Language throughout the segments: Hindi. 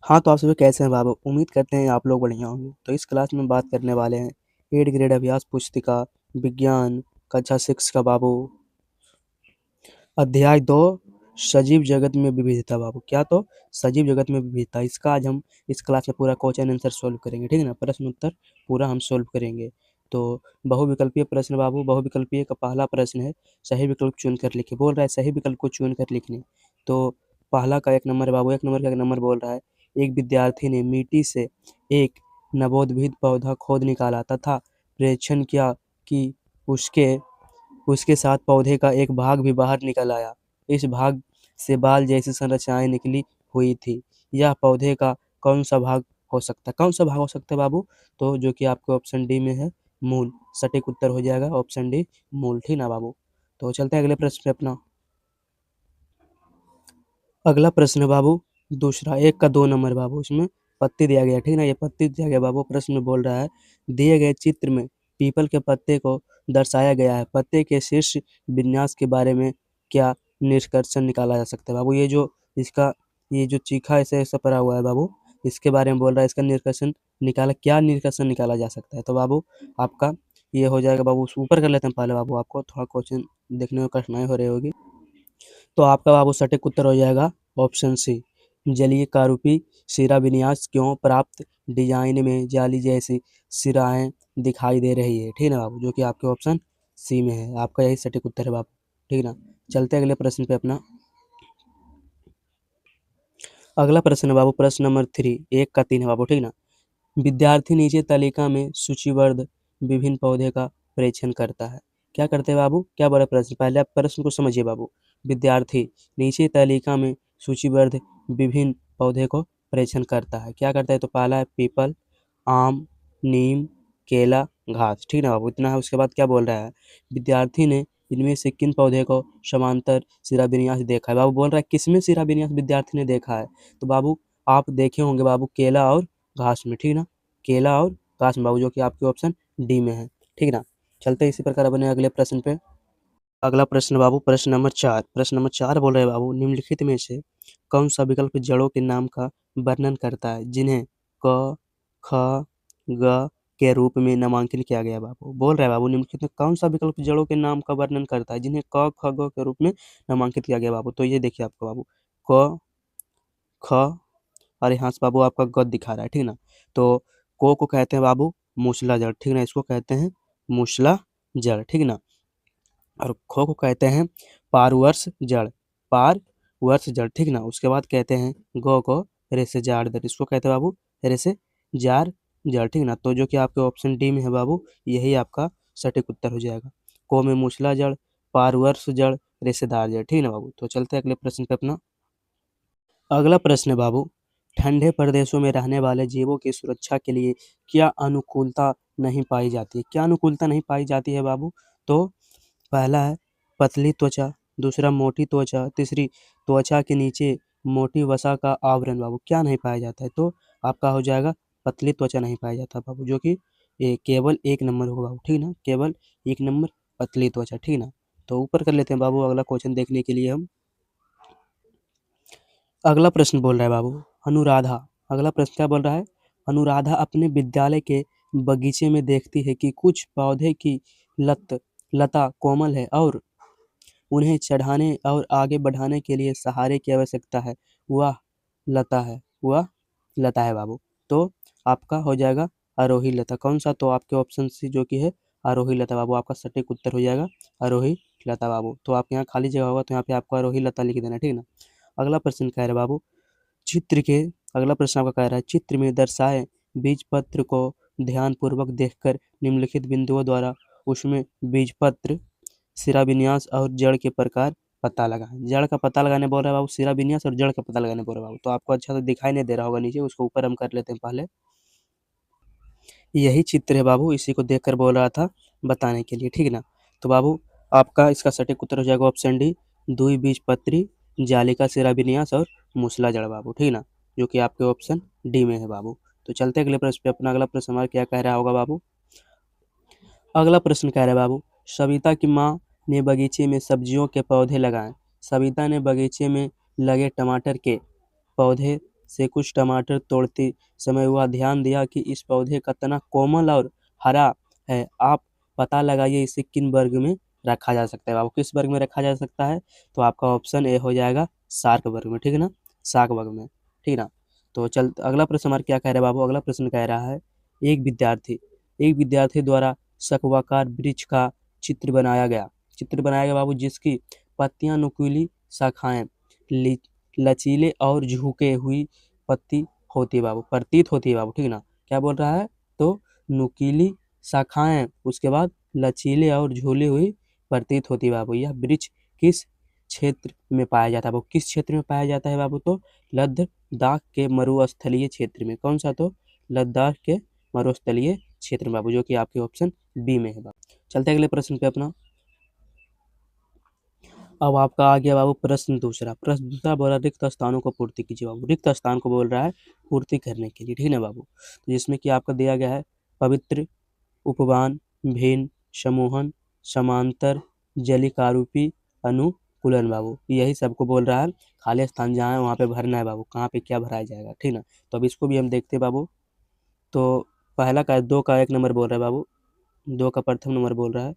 हाँ, तो आप सभी कैसे हैं बाबू? उम्मीद करते हैं आप लोग बढ़िया होंगे। तो इस क्लास में बात करने वाले हैं 8th ग्रेड अभ्यास पुस्तिका विज्ञान कक्षा 6 का बाबू अध्याय 2 सजीव जगत में विविधता बाबू। क्या? तो सजीव जगत में विविधता। इसका आज हम इस क्लास में पूरा क्वेश्चन आंसर सॉल्व करेंगे, ठीक है ना? प्रश्न उत्तर पूरा हम सॉल्व करेंगे। तो बहुविकल्पीय प्रश्न बाबू। बहुविकल्पीय का पहला प्रश्न है सही विकल्प चुनकर लिखें। बोल रहा है सही विकल्प को चुनकर लिखने। तो पहला का 1 नंबर है बाबू। 1 नंबर का 1 नंबर बोल रहा है एक विद्यार्थी ने मिट्टी से एक नवोद्भिद पौधा खोद निकाला तथा प्रेक्षण किया कि उसके उसके साथ पौधे का एक भाग भी बाहर निकल आया। इस भाग से बाल जैसी संरचनाएं निकली हुई थी। यह पौधे का कौन सा भाग हो सकता है? कौन सा भाग हो सकता है बाबू? तो जो कि आपके ऑप्शन डी में है मूल। सटीक उत्तर हो जाएगा ऑप्शन डी मूल, ठीक ना बाबू? तो चलते हैं अगले प्रश्न पे अपना। अगला प्रश्न है बाबू दूसरा 1 का 2 नंबर बाबू। इसमें पत्ती दिया गया, ठीक ना? ये पत्ती दिया गया बाबू। प्रश्न में बोल रहा है दिए गए चित्र में पीपल के पत्ते को दर्शाया गया है। पत्ते के शीर्ष विन्यास के बारे में क्या निष्कर्ष निकाला जा सकता है बाबू? ये जो चीखा ऐसे ऐसा पड़ा हुआ है बाबू, इसके बारे में बोल रहा है। इसका क्या निष्कर्षण निकाला जा सकता है? तो बाबू आपका ये हो जाएगा बाबू। ऊपर कर लेते हैं पहले बाबू, आपको थोड़ा क्वेश्चन देखने में कठिनाई हो रही होगी। तो आपका बाबू सटीक उत्तर हो जाएगा ऑप्शन सी। जलीय कारूपी सिरा विन्यास क्यों प्राप्त डिजाइन में जाली जैसी सिराएं दिखाई दे रही है, ठीक है ना बाबू? जो कि आपके ऑप्शन सी में है। आपका यही सटीक उत्तर है बाबू, ठीक है ना? चलते हैं अगले प्रश्न पे अपना। अगला प्रश्न है बाबू प्रश्न नंबर 3 1 का 3 है बाबू, ठीक ना? विद्यार्थी नीचे तालिका में सूचीबद्ध विभिन्न पौधे का परीक्षण करता है। क्या करते हैं बाबू? क्या बड़ा प्रश्न, पहले आप प्रश्न को समझिए बाबू। विद्यार्थी नीचे तालिका में सूचीबद्ध विभिन्न पौधे को परीक्षण करता है। क्या करता है? तो पहला है पीपल, आम, नीम, केला, घास, ठीक ना बाबू? इतना है। उसके बाद क्या बोल रहा है? विद्यार्थी ने इनमें से किन पौधे को समांतर शिराविन्यास देखा है? बाबू बोल रहा है किसमें शिराविन्यास विद्यार्थी ने देखा है? तो बाबू आप देखे होंगे बाबू केला और घास में, ठीक ना? केला और घास में बाबू, जो कि आपके ऑप्शन डी में है, ठीक ना? चलते हैं इसी प्रकार अपने अगले प्रश्न पे। अगला प्रश्न बाबू प्रश्न नंबर 4। प्रश्न नंबर 4 बोल रहे हैं बाबू निम्नलिखित में से कौन सा विकल्प जड़ों के नाम का वर्णन करता है जिन्हें क, ख, ग के रूप में नामांकित किया गया है बाबू? बोल रहा है बाबू निम्नलिखित में कौन सा विकल्प जड़ों के नाम का वर्णन करता है जिन्हें क, ख, ग के रूप में नामांकित किया गया बाबू? तो ये देखिए आपको बाबू क, ख और यहाँ से बाबू आपका ग दिखा रहा है, ठीक ना? तो को कहते हैं बाबू मूसला जड़, ठीक ना? इसको कहते हैं मूसला जड़, ठीक ना? और खो को कहते हैं पारवर्ष जड़, पारवर्ष जड़, ठीक ना? उसके बाद कहते हैं गौ को रेशेजार जड़, इसको कहते हैं बाबू रेशेजार जड़, ठीक ना? तो जो कि आपके ऑप्शन डी में है बाबू, यही आपका सटीक उत्तर हो जाएगा। को में मूसला जड़, पारवर्ष जड़, रेशेदार जड़, ठीक ना बाबू? तो चलते हैं अगले प्रश्न पे अपना। अगला प्रश्न है बाबू ठंडे प्रदेशों में रहने वाले जीवों की सुरक्षा के लिए क्या अनुकूलता नहीं पाई जाती है? क्या अनुकूलता नहीं पाई जाती है बाबू? तो पहला है पतली त्वचा, दूसरा मोटी त्वचा, तीसरी त्वचा के नीचे मोटी वसा का आवरण बाबू। क्या नहीं पाया जाता है? तो आपका हो जाएगा पतली त्वचा नहीं पाया जाता बाबू, जो कि केवल 1 नंबर होगा बाबू, ठीक ना? केवल 1 नंबर पतली त्वचा, ठीक ना? तो ऊपर कर लेते हैं बाबू अगला क्वेश्चन देखने के लिए हम। अगला प्रश्न बोल रहा है बाबू अनुराधा। अगला प्रश्न क्या बोल रहा है? अनुराधा अपने विद्यालय के बगीचे में देखती है कि कुछ पौधे की लता कोमल है और उन्हें चढ़ाने और आगे बढ़ाने के लिए सहारे की आवश्यकता है। वह वह लता है बाबू। तो आपका हो जाएगा आरोही लता। कौन सा? तो आपके ऑप्शन सी जो कि है आरोही लता बाबू। आपका सटीक उत्तर हो जाएगा आरोही लता बाबू। तो आपके यहाँ खाली जगह होगा तो यहाँ पे आपको आरोही लता लिख देना, ठीक ना? अगला प्रश्न कह रहे बाबू चित्र के अगला प्रश्न आपका कह रहा है चित्र में दर्शाए बीजपत्र को ध्यानपूर्वक देखकर निम्नलिखित बिंदुओं द्वारा उसमें बीजपत्र शिराविन्यास और जड़ के प्रकार पता लगाएं। जड़ का पता लगाने बोल रहा है बाबू, शिराविन्यास और जड़ का पता लगाने बोल रहा है बाबू। तो आपको अच्छा तो दिखाई नहीं दे रहा होगा नीचे, उसको ऊपर हम कर लेते हैं पहले। यही चित्र है बाबू, इसी को देखकर बोल रहा था बताने के लिए, ठीक है ना? तो बाबू आपका इसका सटीक उत्तर हो जाएगा ऑप्शन डी द्विबीजपत्री जालिका शिराविन्यास और मूसला जड़ बाबू, ठीक ना? जो कि आपके ऑप्शन डी में है बाबू। तो चलते अगले प्रश्न पे अपना। अगला प्रश्न हमारा क्या कह रहा होगा बाबू? अगला प्रश्न कह रहा है बाबू सविता की माँ ने बगीचे में सब्जियों के पौधे लगाए। सविता ने बगीचे में लगे टमाटर के पौधे से कुछ टमाटर तोड़ते समय वह ध्यान दिया कि इस पौधे का तना कोमल और हरा है। आप पता लगाइए इसे किन वर्ग में रखा जा सकता है बाबू, किस वर्ग में रखा जा सकता है? तो आपका ऑप्शन ए हो जाएगा शार्क वर्ग में, ठीक है ना, शाक वर्ग में, ठीक है ना। तो चल अगला प्रश्न हमारा क्या कह रहा है बाबू, अगला प्रश्न कह रहा है एक विद्यार्थी द्वारा शंक्वाकार वृक्ष का चित्र बनाया गया बाबू, जिसकी पत्तियां नुकीली शाखाएं लचीले और झुके हुई पत्ती होती है बाबू, प्रतीत होती है बाबू, ठीक है ना। क्या बोल रहा है? तो नुकीली शाखाएं, उसके बाद लचीले और झूली हुई प्रतीत होती है बाबू। यह वृक्ष किस क्षेत्र में पाया जाता है बाबू, किस क्षेत्र में पाया जाता है बाबू? तो लद्दाख के मरुस्थलीय क्षेत्र में। कौन सा? तो लद्दाख के मरुस्थलीय क्षेत्र में बाबू, जो कि आपके ऑप्शन बी में है बाबू। चलते अगले प्रश्न पे अपना। अब आपका आ गया बाबू प्रश्न दूसरा बोला रिक्त स्थानों को पूर्ति कीजिए बाबू, रिक्त स्थान को बोल रहा है पूर्ति करने के लिए, ठीक है ना बाबू। तो जिसमें कि आपका दिया गया है पवित्र, उपवान, भिन्न, समूहन, समांतर, जलिकारूपी, अनुकूलन बाबू, यही सबको बोल रहा है। खाली स्थान जहाँ है वहाँ पे भरना है बाबू, कहाँ पे क्या भराया जाएगा, ठीक ना। तो अब इसको भी हम देखते हैं बाबू। तो पहला का 2 का 1 नंबर बोल रहा है बाबू, 2 का प्रथम नंबर बोल रहा है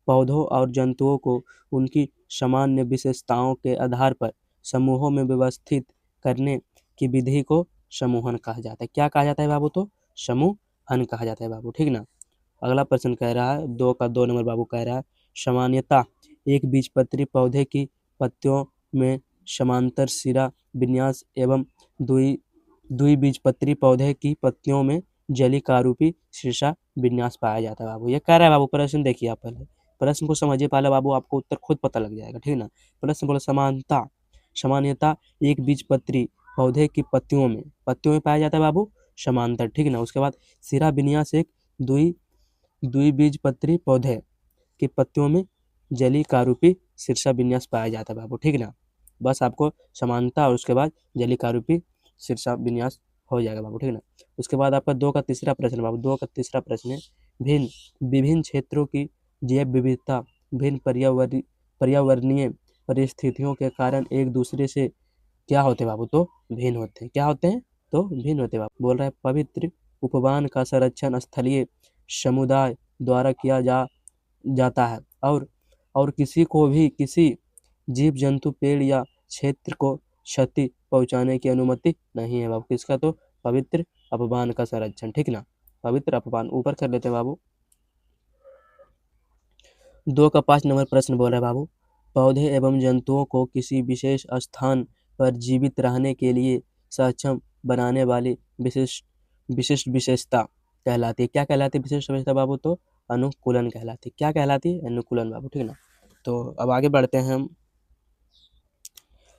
पौधों और जंतुओं को उनकी सामान्य विशेषताओं के आधार पर समूहों में व्यवस्थित करने की विधि को समूहन कहा जाता है। क्या कहा जाता है बाबू? तो समूहन कहा जाता है बाबू, ठीक ना। अगला प्रश्न कह रहा है 2 का 2 नंबर बाबू कह रहा है सामान्यतः एक बीजपत्री पौधे की पत्तियों में समांतर सिरा विन्यास एवं द्विबीजपत्री पौधे की पत्तियों में जलिकारूपी शीर्षा विन्यास पाया जाता है बाबू। ये कह रहा है बाबू, प्रश्न देखिए आप पहले, प्रश्न को समझिए पहले बाबू, आपको उत्तर खुद पता लग जाएगा, ठीक है ना। प्रश्न बोला सामान्यतः एक बीजपत्री पौधे की पत्तियों में पाया जाता है बाबू समांतर, ठीक है ना। उसके बाद सिरा विन्यास एक द्विबीजपत्री पौधे की पत्तियों में जलिकारूपी शीर्षा विन्यास पाया जाता है बाबू, ठीक है ना। बस आपको समानता और उसके बाद जलिकारूपी शीर्षा विन्यास हो जाएगा बाबू, ठीक है ना। उसके बाद आपका 2 का तीसरा प्रश्न बाबू, 2 का तीसरा प्रश्न है विभिन्न क्षेत्रों की जैव विविधता भिन्न पर्यावरणीय परिस्थितियों के कारण एक दूसरे से क्या होते हैं बाबू? तो भिन्न होते हैं। क्या होते हैं? तो भिन्न होते हैं बाबू। बोल रहा है पवित्र उपवन का संरक्षण स्थलीय समुदाय द्वारा किया जाता है और किसी को भी किसी जीव जंतु पेड़ या क्षेत्र को क्षति पहुंचाने की अनुमति नहीं है बाबू। किसका? तो पवित्र अपवान का संरक्षण, ठीक ना। पवित्र अपवान ऊपर कर लेते हैं बाबू। 2 का 5 नंबर प्रश्न बोल रहा है बाबू पौधे एवं जंतुओं को किसी विशेष स्थान पर जीवित रहने के लिए सक्षम बनाने वाली विशिष्ट विशेषता कहलाती है। क्या कहलाती है विशिष्ट विशेषता बाबू? तो अनुकूलन कहलाती है। क्या कहलाती है? अनुकूलन बाबू, ठीक है ना। तो अब आगे बढ़ते हैं हम।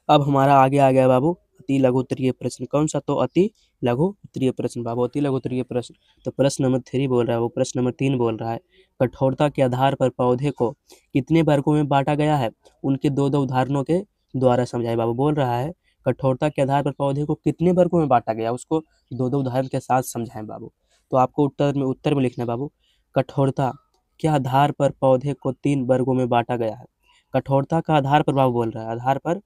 अब हमारा आगे आ गया बाबू अति लघु उत्तरीय प्रश्न। कौन सा? तो अति लघु उत्तरीय प्रश्न बाबू, अति लघु उत्तरीय प्रश्न। तो प्रश्न नंबर 3 बोल रहा है वो, प्रश्न नंबर 3 बोल रहा है कठोरता के आधार पर पौधे को कितने वर्गों में बांटा गया है? उनके 2 उदाहरणों के द्वारा समझाए बाबू। बोल रहा है कठोरता के आधार पर पौधे को कितने वर्गों में बांटा गया, उसको 2 उदाहरण के साथ समझाएं बाबू। तो आपको उत्तर में लिखना है बाबू कठोरता के आधार पर पौधे को 3 वर्गों में बांटा गया है। कठोरता का आधार पर बाबू बोल रहा है, आधार पर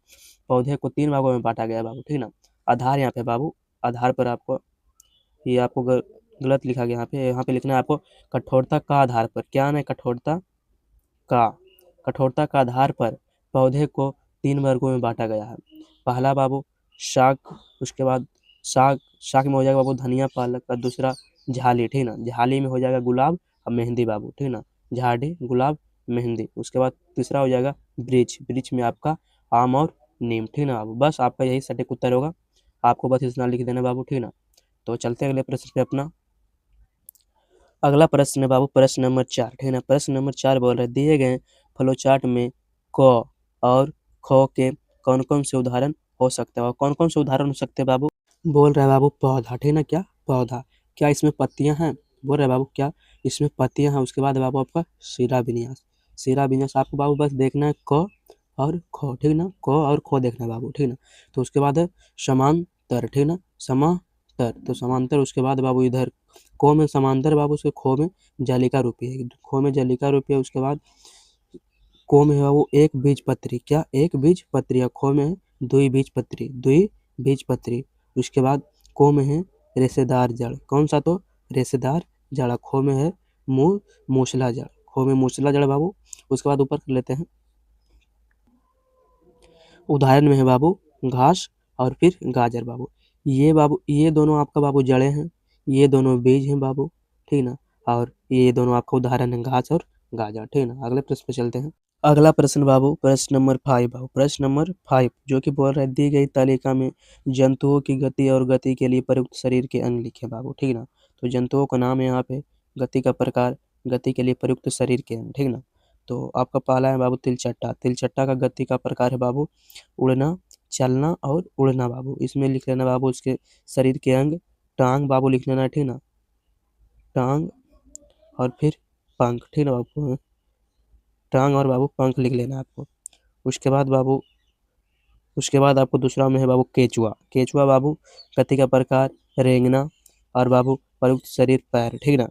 पौधे को 3 भागों में बांटा गया है बाबू, ठीक ना। आधार यहाँ पे बाबू, आधार पर आपको ये आपको गलत लिखा गया, यहाँ पे लिखना है आपको कठोरता का आधार पर। क्या है? कठोरता का आधार पर पौधे को 3 वर्गों में बांटा गया है। पहला बाबू शाक, उसके बाद शाक में हो जाएगा बाबू धनिया पालक, और दूसरा झाली, ठीक ना। झाली में हो जाएगा गुलाब और मेहंदी बाबू, ठीक ना। झाड़ी गुलाब मेहंदी। उसके बाद तीसरा हो जाएगा वृक्ष में आपका आम और नीम, ठीक ना बाबू। बस आपका यही सटीक उत्तर होगा, आपको बस इतना लिख देना बाबू, ठीक ना। तो चलते हैं अगले प्रश्न पे अपना। अगला प्रश्न है बाबू प्रश्न नंबर 4, ठीक है ना। प्रश्न नंबर 4 बोल रहे दिए गए फ्लो चार्ट में क और ख के कौन कौन से उदाहरण हो सकते हैं? कौन कौन से उदाहरण हो सकते हैं बाबू? बोल रहा है बाबू पौधा, ठीक है ना। क्या? पौधा। क्या इसमें पत्तियां हैं? बोल रहे बाबू क्या इसमें पत्तियां हैं? उसके बाद बाबू आपका शिरा विन्यास आपको बाबू बस देखना है क और ख, ठीक ना। क और ख देखना है बाबू, ठीक ना। तो उसके बाद है समांतर, ठीक ना, समांतर। तो समांतर उसके बाद बाबू इधर क में समांतर बाबू, उसके ख में जालिका रूपी है, ख में जालिका रूपी है। उसके बाद क में है बाबू एक बीजपत्री, क्या एक बीजपत्री, ख में है द्विबीजपत्री उसके बाद को में है रेशेदार जड़, कौन सा तो रेशेदार जड़, खो में है मूसला जड़, खो में मूसला जड़ बाबू। उसके बाद ऊपर कर लेते हैं, उदाहरण में है बाबू घास और फिर गाजर बाबू। ये दोनों आपका बाबू जड़ें हैं, ये दोनों बीज हैं बाबू, ठीक ना। और ये दोनों आपका उदाहरण है घास और गाजर, ठीक ना। अगले प्रश्न पे चलते हैं। अगला प्रश्न बाबू प्रश्न नंबर 5 बाबू, प्रश्न नंबर 5 जो कि बोल रहा है दी गई तालिका में जंतुओं की गति और गति के लिए प्रयुक्त शरीर के अंग लिखे बाबू, ठीक ना। तो जंतुओं का नाम है यहाँ पे, गति का प्रकार, गति के लिए प्रयुक्त शरीर के अंग, ठीक ना। तो आपका पहला है बाबू तिलचट्टा। तिलचट्टा का गति का प्रकार है बाबू उड़ना, चलना और उड़ना बाबू। इसमें लिख लेना बाबू उसके शरीर के अंग, टांग बाबू लिख लेना, ठीक ना, टांग और फिर पंख, ठीक ना बाबू, टांग और बाबू पंख लिख लेना आपको। उसके बाद आपको दूसरा में है बाबू केचुआ। केचुआ बाबू गति का प्रकार रेंगना और बाबू प्रयुक्त शरीर पैर, ठीक ना।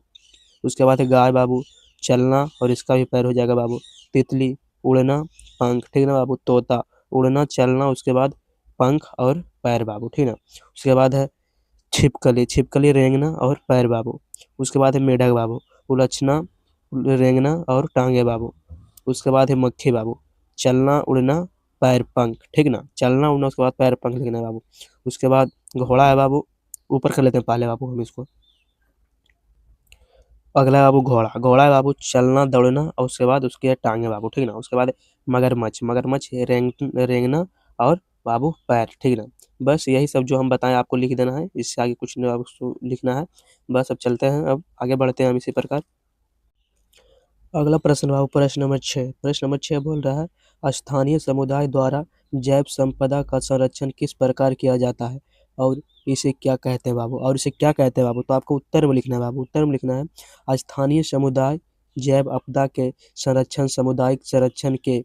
उसके बाद है गाय बाबू, चलना और इसका भी पैर हो जाएगा बाबू। तितली उड़ना, पंख, ठीक ना बाबू। तोता उड़ना, चलना, उसके बाद पंख और पैर बाबू, ठीक ना। उसके बाद है छिपकली, छिपकली रेंगना और पैर बाबू। उसके बाद है मेढक बाबू, उलझना, रेंगना और टांगे बाबू। उसके बाद है मक्खी बाबू, चलना उड़ना पैर पंख, ठीक ना, चलना उड़ना उसके बाद पैर पंख लिखना है बाबू। उसके बाद घोड़ा है बाबू, ऊपर कर लेते हैं पहले बाबू हम इसको। अगला है बाबू घोड़ा। घोड़ा है बाबू चलना दौड़ना और उसके बाद उसके टांगे बाबू, ठीक ना। उसके बाद मगरमच्छ, मगरमच्छ रेंगना और बाबू पैर, ठीक ना। बस यही सब जो हम बताएं आपको लिख देना है, इससे आगे कुछ नहीं आपको लिखना है। बस अब चलते हैं, अब आगे बढ़ते हैं हम इसी प्रकार। अगला प्रश्न बाबू प्रश्न नंबर 6। प्रश्न नंबर 6 बोल रहा है स्थानीय समुदाय द्वारा जैव संपदा का संरक्षण किस प्रकार किया जाता है और इसे क्या कहते हैं बाबू, और इसे क्या कहते हैं बाबू। तो आपको उत्तर में लिखना है बाबू, उत्तर में लिखना है स्थानीय समुदाय जैव आपदा के संरक्षण सामुदायिक संरक्षण के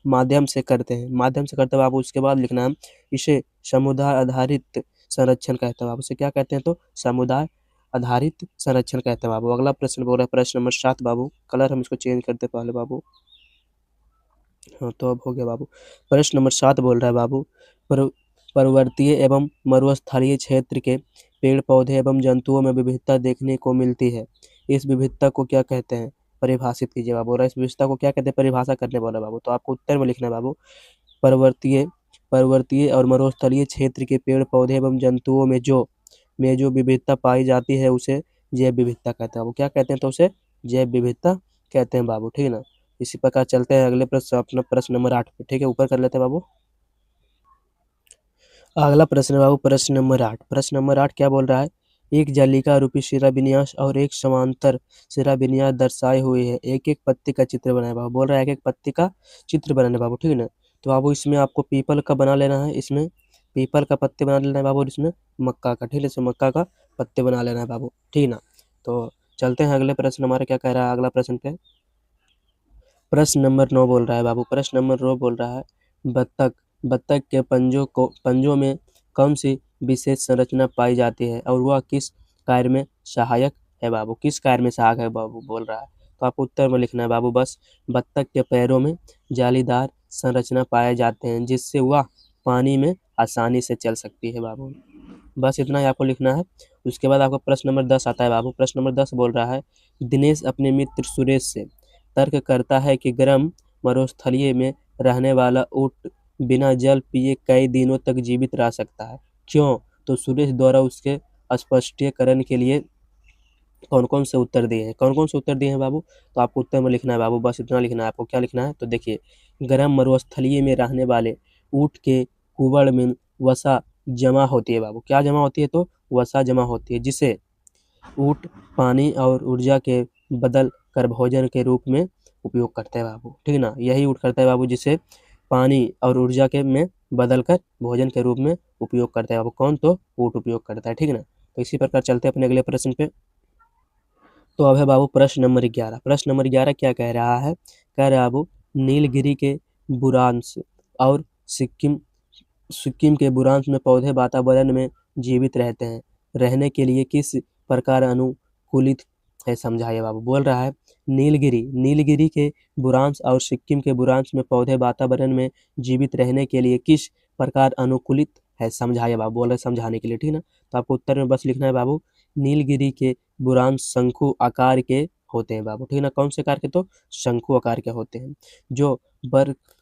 माध्यम से करते हैं, माध्यम से करते हैं बाबू। उसके बाद लिखना है इसे समुदाय आधारित संरक्षण कहते हैं बाबू। इसे क्या कहते हैं तो समुदाय आधारित संरक्षण कहते हैं बाबू। अगला प्रश्न बोल रहा है प्रश्न नंबर 7 बाबू, कलर हम इसको चेंज करते पहले बाबू। हाँ तो अब हो गया बाबू। प्रश्न नंबर 7 बोल रहा है बाबू पर्वतीय एवं मरुस्थलीय क्षेत्र के पेड़ पौधे एवं जंतुओं में विविधता देखने को मिलती है, इस विविधता को क्या कहते हैं, परिभाषित कीजिए बाबू। और इस विविधता को क्या कहते हैं परिभाषा करने वाला बाबू। तो आपको उत्तर में लिखना है बाबू पर्वतीय और मरुस्थलीय क्षेत्र के पेड़ पौधे एवं जंतुओं में जो विविधता पाई जाती है उसे जैव विविधता कहते हैं बाबू। क्या कहते हैं तो उसे जैव विविधता कहते हैं बाबू, ठीक है ना। इसी प्रकार चलते हैं अगले प्रश्न, अपना प्रश्न नंबर 8 पे, ठीक है, ऊपर कर लेते हैं बाबू। अगला प्रश्न है बाबू प्रश्न नंबर 8। प्रश्न नंबर 8 क्या बोल रहा है एक जालिका रूपी शिलान्यास और एक समांतर शिलान्यास दर्शाए हुए है, एक एक पत्ती का चित्र बनाए बाबू। बोल रहा है एक एक पत्ती का चित्र बनाने बाबू, ठीक है ना। तो बाबू इसमें आपको पीपल का बना लेना है, इसमें पीपल का पत्ते बना लेना है बाबू, और इसमें मक्का का, ठीक है, इसमें मक्का का पत्ते बना लेना है बाबू, ठीक है ना। तो चलते हैं अगले प्रश्न, हमारा क्या कह रहा है अगला प्रश्न पे। प्रश्न नंबर 9 बोल रहा है बाबू, प्रश्न नंबर 9 बोल रहा है बत्तख बत्तख के पंजों में कौन सी विशेष संरचना पाई जाती है और वह किस कार्य में सहायक है बाबू, किस कार्य में सहायक है बाबू बोल रहा है। तो आपको उत्तर में लिखना है बाबू बस बत्तख के पैरों में जालीदार संरचना पाए जाते हैं जिससे वह पानी में आसानी से चल सकती है बाबू। बस इतना ही आपको लिखना है। उसके बाद आपको प्रश्न नंबर 10 आता है बाबू। प्रश्न नंबर 10 बोल रहा है दिनेश अपने मित्र सुरेश से तर्क करता है कि गर्म मरुस्थलीय में रहने वाला ऊँट बिना जल पिए कई दिनों तक जीवित रह सकता है, क्यों। तो सुरेश द्वारा उसके स्पष्टीकरण के लिए कौन कौन से उत्तर दिए हैं, कौन कौन से उत्तर दिए हैं बाबू। तो आपको उत्तर में लिखना है बाबू, बस इतना लिखना है आपको। क्या लिखना है तो देखिए गर्म मरुस्थलीय में रहने वाले ऊँट के कुबड़ में वसा जमा होती है बाबू। क्या जमा होती है तो वसा जमा होती है जिसे ऊँट पानी और ऊर्जा के बदल कर भोजन के रूप में उपयोग करते हैं बाबू, ठीक है ना। यही ऊँट करता है बाबू जिसे पानी और ऊर्जा के में बदल कर भोजन के रूप में उपयोग करता है बाबू। कौन तो ऊँट उपयोग करता है, ठीक है ना। तो इसी प्रकार चलते हैं अपने अगले प्रश्न पे। तो अब है बाबू प्रश्न नंबर 11। प्रश्न नंबर 11 क्या कह रहा है, कह रहा है बाबू नीलगिरी के बुरांश और सिक्किम सिक्किम के बुरांश में पौधे वातावरण में जीवित रहते हैं, रहने के लिए किस प्रकार अनुकूलित है समझाइए बाबू। बोल रहा है नीलगिरी के बुरांश और सिक्किम के बुरांश में पौधे वातावरण में जीवित रहने के लिए किस प्रकार अनुकूलित है, समझाइए बाबू, बोल रहे समझाने के लिए, ठीक है ना। तो आपको उत्तर में बस लिखना है बाबू, नीलगिरी के बुरांश शंकु आकार के होते हैं बाबू, ठीक है ना। कौन से आकार के? तो शंकु आकार के होते हैं, जो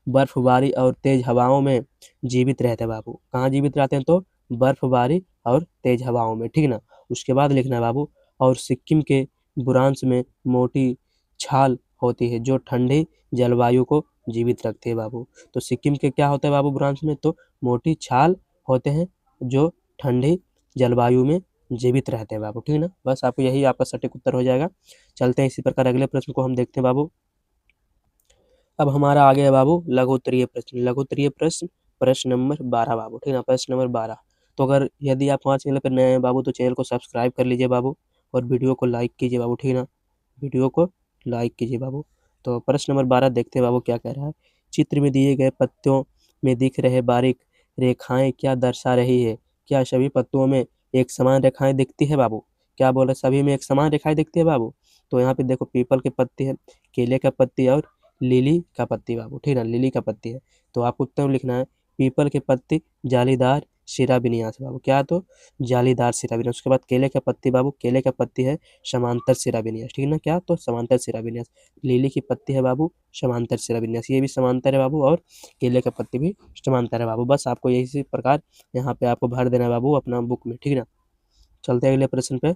बर्फबारी और तेज हवाओं में जीवित रहते हैं बाबू। कहाँ जीवित रहते हैं? तो बर्फबारी और तेज हवाओं में, ठीक है ना। उसके बाद लिखना है बाबू, और सिक्किम के बुरांश में मोटी छाल होती है जो ठंडी जलवायु को जीवित रखती है बाबू। तो सिक्किम के क्या होता है बाबू बुरांश में? तो मोटी छाल होते हैं जो ठंडी जलवायु में जीवित रहते हैं बाबू, ठीक है ना। बस आपको यही आपका सटीक उत्तर हो जाएगा। चलते हैं इसी प्रकार अगले प्रश्न को हम देखते हैं बाबू। अब हमारा आ गया बाबू लघु उत्तरीय प्रश्न। लघु उत्तरीय प्रश्न प्रश्न नंबर 12 बाबू, ठीक है ना। प्रश्न नंबर 12। तो अगर यदि आप हमारे चैनल पर नए हैं बाबू तो चैनल को सब्सक्राइब कर लीजिए बाबू, और वीडियो को लाइक कीजिए बाबू, ठीक है ना। वीडियो को लाइक कीजिए बाबू। तो प्रश्न नंबर 12 देखते हैं बाबू क्या कह रहा है। चित्र में दिए गए पत्तों में दिख रहे बारीक रेखाएं क्या दर्शा रही है? क्या सभी पत्तों में एक समान रेखाएं दिखती है बाबू? क्या बोल रहे सभी में एक समान रेखाएं दिखती है बाबू? तो यहाँ पे देखो पीपल के पत्ते हैं, केले का पत्ती और लिली का पत्ती बाबू, ठीक है ना। लिली का पत्ती है, तो आपको उत्तर में लिखना है पीपल के पत्ती जालीदार शिरा विन्यास बाबू। क्या? तो जालीदार शिरा विन्यास। उसके बाद केले का पत्ती बाबू, केले का पत्ती है समांतर शिरा विन्यास, ठीक है ना। क्या? तो समांतर शिरा विन्यास। लिली की पत्ती है बाबू समांतर शिरा विन्यास, ये भी समांतर है बाबू, और केले का पत्ती भी समांतर है बाबू। बस आपको इसी प्रकार यहाँ पे आपको भर देना है बाबू अपना बुक में, ठीक है ना। चलते हैं अगले प्रश्न पे।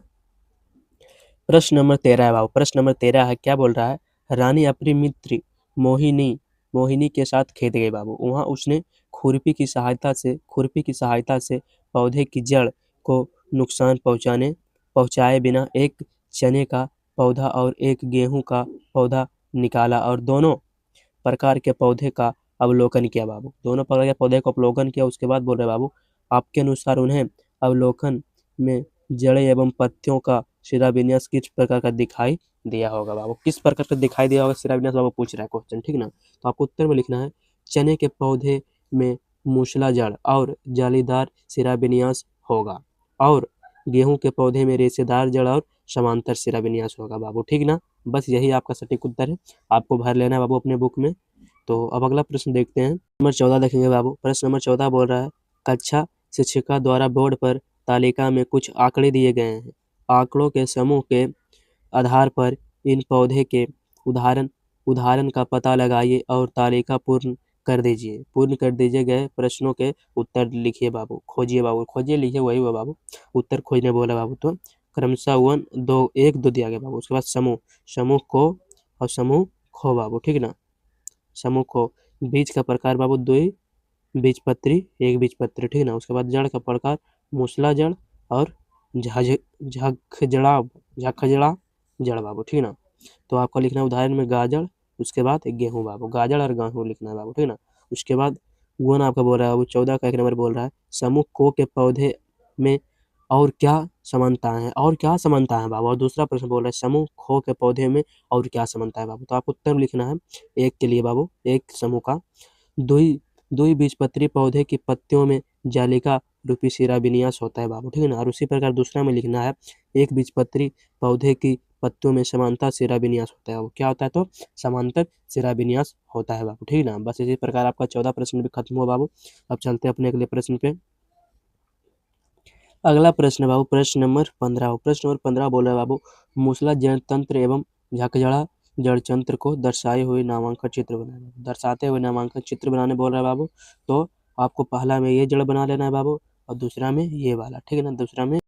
प्रश्न नंबर 13 है बाबू। प्रश्न नंबर 13 है, क्या बोल रहा है? रानी अपनी मित्र मोहिनी मोहिनी के साथ खेत गई बाबू। वहाँ उसने खुरपी की सहायता से पौधे की जड़ को नुकसान पहुँचाए बिना एक चने का पौधा और एक गेहूं का पौधा निकाला, और दोनों प्रकार के पौधे का अवलोकन किया बाबू। दोनों प्रकार के पौधे का अवलोकन किया। उसके बाद बोल रहे बाबू, आपके अनुसार उन्हें अवलोकन में जड़ें एवं पत्तियों का शिराविन्यास किस प्रकार का दिखाई दिया होगा बाबू? किस प्रकार का दिखाई दिया होगा शिराविन्यास बाबू पूछ रहा है क्वेश्चन, ठीक ना। तो आपको उत्तर में लिखना है चने के पौधे में मूसला जड़ और जालीदार शिराविन्यास होगा, और गेहूं के पौधे में रेशेदार जड़ और समांतर शिराविन्यास होगा बाबू, ठीक ना। बस यही आपका सटीक उत्तर है, आपको भर लेना है बाबू अपने बुक में। तो अब अगला प्रश्न देखते हैं। नंबर 14 देखेंगे बाबू। प्रश्न नंबर 14 बोल रहा है, कक्षा शिक्षिका द्वारा बोर्ड पर तालिका में कुछ आंकड़े दिए गए हैं। आंकड़ों के समूह के आधार पर इन पौधे के उदाहरण उदाहरण का पता लगाइए और तालिका पूर्ण कर दीजिए। पूर्ण कर दिए गए प्रश्नों के उत्तर लिखिए बाबू, खोजिए बाबू, खोजिए लिखिए, वही हुआ बाबू। उत्तर खोजने बोला बाबू, तो क्रमशः 1 2 1 2 दिया गया बाबू। उसके बाद समूह, समूह को और समूह खो बाबू, ठीक ना। समूह को बीज का प्रकार बाबू द्वि बीजपत्री, एक बीजपत्री, ठीक है ना। उसके बाद जड़ का प्रकार मूसला जड़ और झखजड़ा झखजड़ा जड़ बाबू, ठीक है ना। तो आपका लिखना है उदाहरण में गाजर, उसके बाद गेहूं बाबू, गाजर और गेहूं लिखना है बाबू, ठीक है ना। उसके बाद वन आपका बोल रहा है बाबू 14 का 1 नंबर बोल रहा है, समूह को के पौधे में और क्या समानताएं हैं? और क्या समानता है बाबू? और दूसरा प्रश्न बोल रहा है समूह खो के पौधे में और क्या समानता है बाबू? तो आपको उत्तर में लिखना है एक के लिए बाबू, एक समूह का द्विबीजपत्री पौधे की पत्तियों में जालिका रूपी शिरा विन्यास होता है बाबू, ठीक है ना। और उसी प्रकार दूसरा में लिखना है एक बीजपत्री पौधे की पत्तियों में समांतर शिरा विन्यास होता है। वो क्या होता है? तो समांतर शिरा विन्यास होता है बाबू, ठीक है ना। बस इसी प्रकार आपका 14 प्रश्न भी खत्म हुआ बाबू। अब चलते हैं अपने अगले प्रश्न पे। अगला प्रश्न बाबू प्रश्न नंबर 15। प्रश्न नंबर 15 बोल रहा है बाबू, मूसला जड़ तंत्र एवं झकझड़ा जड़तंत्र को दर्शाए हुए नामांकन चित्र बनाए। दर्शाते हुए नामांकन चित्र बनाने बोल रहा है बाबू। तो आपको पहला में ये जड़ बना लेना है बाबू, और दूसरा में ये वाला, ठीक है ना। दूसरा में